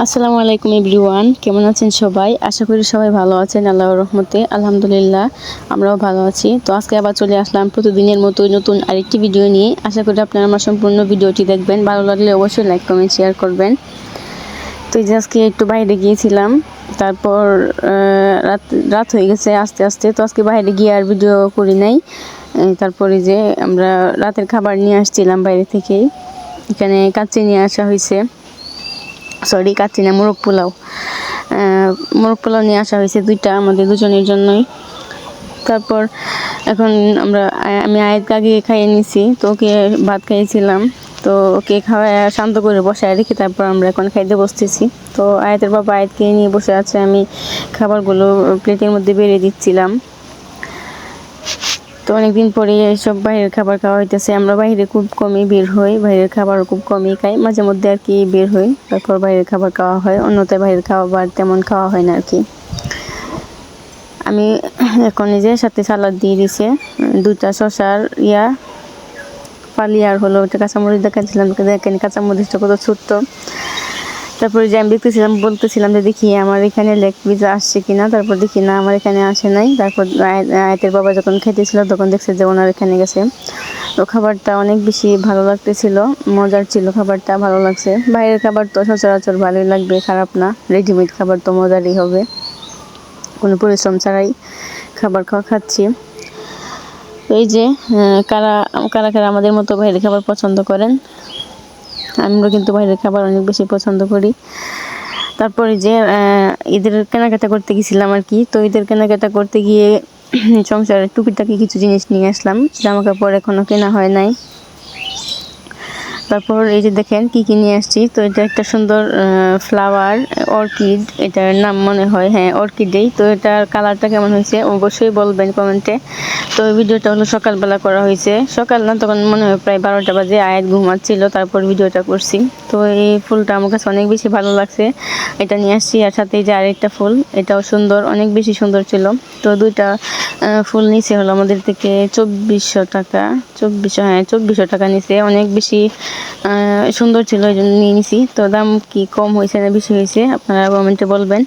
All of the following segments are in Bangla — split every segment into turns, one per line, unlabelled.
আসসালামু আলাইকুম এভরিওয়ান, কেমন আছেন সবাই? আশা করি সবাই ভালো আছেন আল্লাহর রহমতে। আলহামদুলিল্লাহ আমরাও ভালো আছি। তো আজকে আবার চলে আসলাম প্রতিদিনের মতো নতুন আরেকটি ভিডিও নিয়ে। আশা করি আপনারা আমার সম্পূর্ণ ভিডিওটি দেখবেন। ভালো লাগলে অবশ্যই লাইক কমেন্ট শেয়ার করবেন। তো এই যে আজকে একটু বাইরে গিয়েছিলাম, তারপর রাত রাত হয়ে গেছে আস্তে আস্তে। তো আজকে বাইরে গিয়ে আর ভিডিও করি নাই। তারপরে যে আমরা রাতের খাবার নিয়ে আসছিলাম বাইরে থেকেই। এখানে কাচ্চি নিয়ে আসা হয়েছে, সরি কাচ্চি না, মোরগ পোলাও। নিয়ে আসা হয়েছে দুইটা, আমাদের দুজনের জন্যই। তারপর এখন আমি আয়াতকে আগে খাইয়ে নিছি, তো ওকে ভাত খাইয়েছিলাম। তো ওকে খাওয়ায় শান্ত করে বসায় রেখে তারপর আমরা এখন খাইতে বসতেছি। তো আয়াতের বাবা আয়াতকে নিয়ে বসে আছে, আমি খাবারগুলো প্লেটের মধ্যে বেড়ে দিচ্ছিলাম। তো অনেকদিন পরে এইসব বাইরের খাবার খাওয়া হইতেছে। আমরা বাইরে খুব কমই বের হই, বাইরের খাবার খুব কমই খাই, মাঝে মধ্যে আর কি বের হই, তারপর বাইরের খাবার খাওয়া হয়। অন্যথায় বাইরের খাবার তেমন খাওয়া হয় না আর কি। আমি এখন এই যে সাথে সালাদ দিয়ে দিছে, দুটা শসার ফালি, আর হলো ওটা কাঁচামরিচ দেখাচ্ছিলাম, দেখেন কাঁচামরিচটা কত ছোট্ট। তারপরে যে আমি বলতেছিলাম যে দেখি আমার এখানে লেগ পিস আসছে কিনা। তারপর দেখি না, আমার এখানে আসে নাই। তারপর আয়াতের বাবা যখন খেতেছিল তখন দেখছে যে ওনার এখানে গেছে। তো খাবারটা অনেক বেশি ভালো লাগতেছিল, মজার ছিল, খাবারটা ভালো লাগছে। বাইরের খাবার তো সচরাচর ভালোই লাগবে, খারাপ না। রেডিমেড খাবার তো মজারই হবে, কোনো পরিশ্রম ছাড়াই খাবার খাচ্ছি। তো এই যে কারা কারা কারা আমাদের মতো বাইরের খাবার পছন্দ করেন। আমরা কিন্তু বাইরের খাবার অনেক বেশি পছন্দ করি। তারপরে যে ঈদের কেনাকাটা করতে গেছিলাম আর কি। তো ঈদের কেনাকাটা করতে গিয়ে সংসারের টুকিটাকি কিছু জিনিস নিয়ে আসলাম, জামা কাপড় এখনও কেনা হয় নাই। তারপর এই যে দেখেন কি কি নিয়ে আসছি। তো এটা একটা সুন্দর ফ্লাওয়ার, অর্কিড, এটার নাম মনে হয়, হ্যাঁ অর্কিডেই। তো এটার কালারটা কেমন হয়েছে অবশ্যই বলবেন কমেন্টে। তো এই ভিডিওটা হলো সকালবেলা করা হয়েছে, সকাল না তখন মনে হয় প্রায় 12টা বাজে, আয়াত ঘুমাচ্ছিল, তারপর ভিডিওটা করছি। তো এই ফুলটা আমার কাছে অনেক বেশি ভালো লাগছে, এটা নিয়ে আসছি। আর সাথে যে আরেকটা ফুল, এটাও সুন্দর, অনেক বেশি সুন্দর ছিল। তো দুইটা ফুল নিচে হলো আমাদের থেকে 2400 টাকা, 2400 টাকা নিচে, অনেক বেশি সুন্দর ছিল, এই জন্য নিয়ে নিছি। তো দাম কি কম হয়েছে না বেশি হয়েছে আপনারা কমেন্টে বলবেন।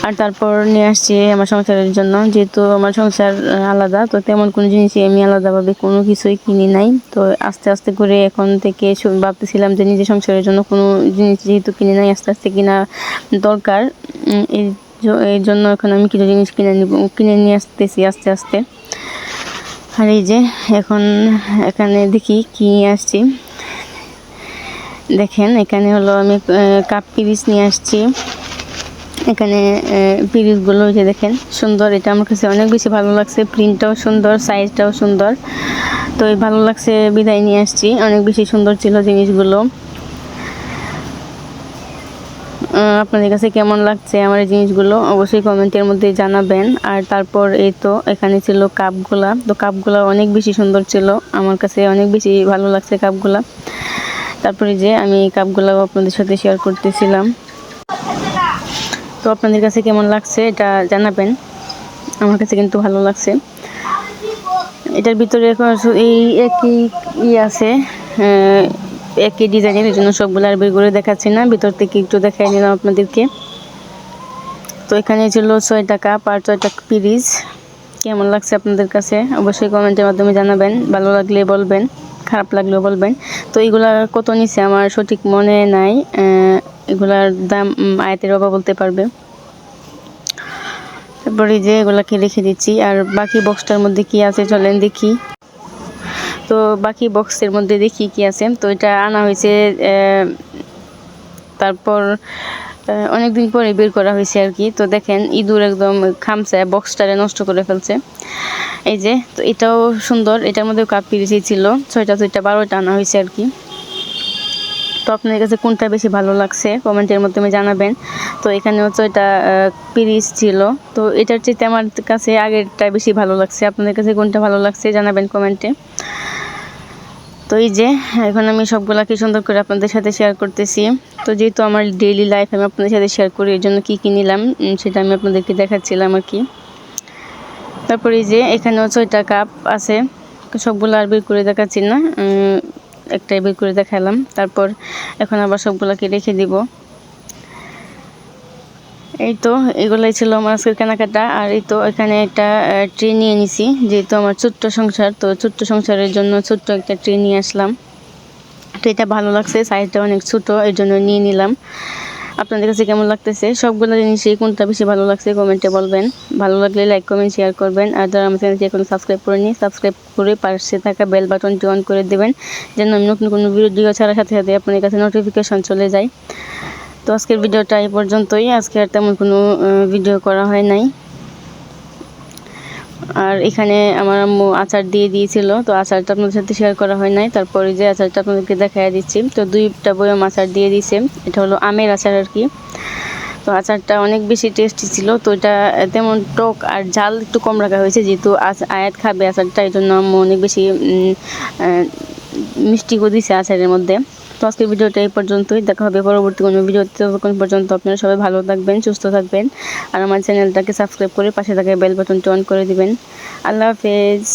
আর তারপর নিয়ে আসছি আমার সংসারের জন্য, যেহেতু আমার সংসার আলাদা, তো তেমন কোনো জিনিসই আমি আলাদাভাবে কোনো কিছুই কিনি নাই। তো আস্তে আস্তে করে এখন থেকে ভাবতেছিলাম যে নিজের সংসারের জন্য কোনো জিনিস যেহেতু কিনি নাই, আস্তে আস্তে কিনা দরকার। এই জন্য এখন আমি কিছু জিনিস কিনে নিয়ে আসতেছি আস্তে আস্তে। আর এই যে এখন এখানে দেখি কি নিয়ে আসছি। দেখেন এখানে হলো আমি কাপ পিরিচ নিয়ে আসছি। এখানে পিরিচগুলো যে দেখেন সুন্দর, এটা আমার কাছে অনেক বেশি ভালো লাগছে, প্রিন্টটাও সুন্দর, সাইজটাও সুন্দর। তো ভালো লাগছে বিদায় নিয়ে আসছি, অনেক বেশি সুন্দর ছিল জিনিসগুলো। আপনাদের কাছে কেমন লাগছে আমার এই জিনিসগুলো অবশ্যই কমেন্টের মধ্যে জানাবেন। আর তারপর এই তো এখানে ছিল কাপগুলা। তো কাপগুলো অনেক বেশি সুন্দর ছিল, আমার কাছে অনেক বেশি ভালো লাগছে কাপগুলা। তারপরে যে আমি কাপগুলো আপনাদের সাথে শেয়ার করতেছিলাম। তো আপনাদের কাছে কেমন লাগছে এটা জানাবেন, আমার কাছে কিন্তু ভালো লাগছে। এটার ভিতরে এই একই আছে, একই ডিজাইনের, এই জন্য সবগুলো আর বের করে দেখাচ্ছি না, ভিতর থেকে একটু দেখাই নিলাম আপনাদেরকে। তো এখানে ছিল 6টা কাপ আর 6টা পিরিচ। কেমন লাগছে আপনাদের কাছে অবশ্যই কমেন্টের মাধ্যমে জানাবেন, ভালো লাগলে বলবেন, খারাপ লাগলেও বলবেন। তো এগুলা কত নিছে আমার সঠিক মনে নাই, এগুলার দাম আয়াতের বাবা বলতে পারবে। তারপরে যে এগুলাকে রেখে দিচ্ছি। আর বাকি বক্সটার মধ্যে কি আছে চলেন দেখি। তো বাকি বক্সের মধ্যে দেখি কি আছে। তো এটা আনা হয়েছে, তারপর অনেকদিন পরে বের করা হয়েছে আর কি। তো দেখেন ইঁদুর একদম খামচায় বক্সটারে নষ্ট করে ফেলছে। এই যে, তো এটাও সুন্দর, এটার মধ্যে কাপ পিরিচ ছিল 6টা 12টা আনা হয়েছে আর কি। তো আপনাদের কাছে কোনটা বেশি ভালো লাগছে কমেন্টের মাধ্যমে জানাবেন। তো এখানে হচ্ছে এটা পিরিচ ছিল, তো এটার চেয়ে আমার কাছে আগেরটা বেশি ভালো লাগছে। আপনাদের কাছে কোনটা ভালো লাগছে জানাবেন কমেন্টে। তো এই যে এখন আমি সবগুলাকে সুন্দর করে আপনাদের সাথে শেয়ার করতেছি। তো যেহেতু আমার ডেইলি লাইফ আমি আপনাদের সাথে শেয়ার করি, এর জন্য কী কী নিলাম সেটা আমি আপনাদেরকে দেখাচ্ছিলাম আর কি। তারপরে এই যে এখানেও 6টা কাপ আছে, সবগুলো আর বের করে দেখাচ্ছি না, একটাই বের করে দেখালাম। তারপর এখন আবার সবগুলোকে রেখে দিব। এই তো এগুলাই ছিল আমার আজকের কেনাকাটা। আর এই তো এখানে একটা ট্রে নিয়ে নিছি, যেহেতু আমার ছোট্ট সংসার, তো ছোট্ট সংসারের জন্য ছোট্ট একটা ট্রে নিয়ে আসলাম। তো এটা ভালো লাগছে, সাইজটা অনেক ছোট, এর জন্য নিয়ে নিলাম। আপনাদের কাছে কেমন লাগতেছে? সবগুলো জিনিসই কোনটা বেশি ভালো লাগছে কমেন্টে বলবেন। ভালো লাগলে লাইক কমেন্ট শেয়ার করবেন। আর যারা আমার চ্যানেলটি এখন সাবস্ক্রাইব করেনি, সাবস্ক্রাইব করে পাশে থাকা বেল বাটনটি অন করে দেবেন, যেন আমি নতুন কোনো ভিডিও ছাড়ার সাথে সাথে আপনাদের কাছে নোটিফিকেশন চলে যায়। তো আজকের ভিডিওটা এই পর্যন্তই। আজকে আর তেমন কোনো ভিডিও করা হয় নাই। আর এখানে আমার আম্মু আচার দিয়ে দিয়েছিল, তো আচারটা আপনাদের সাথে শেয়ার করা হয় নাই। তারপরে যে আচারটা আপনাদেরকে দেখাই দিচ্ছি, তো 2টা বয়ম আচার দিয়ে দিয়েছে। এটা হলো আমের আচার আর কি। তো আচারটা অনেক বেশি টেস্টি ছিল। তো এটা তেমন টক আর ঝাল একটু কম রাখা হয়েছে, যেহেতু আয়াত খাবে আচারটা, এই জন্য আম্মু অনেক বেশি মিষ্টি করে দিয়েছে আচারের মধ্যে। তো আজকের ভিডিওটা এই পর্যন্তই। দেখা হবে পরবর্তী কোনো ভিডিওতে। ততক্ষণ পর্যন্ত আপনারা সবাই ভালো থাকবেন, সুস্থ থাকবেন। আর আমার চ্যানেলটাকে সাবস্ক্রাইব করে পাশে থাকা বেল বাটনটি অন করে দিবেন। আল্লাহ হাফেজ।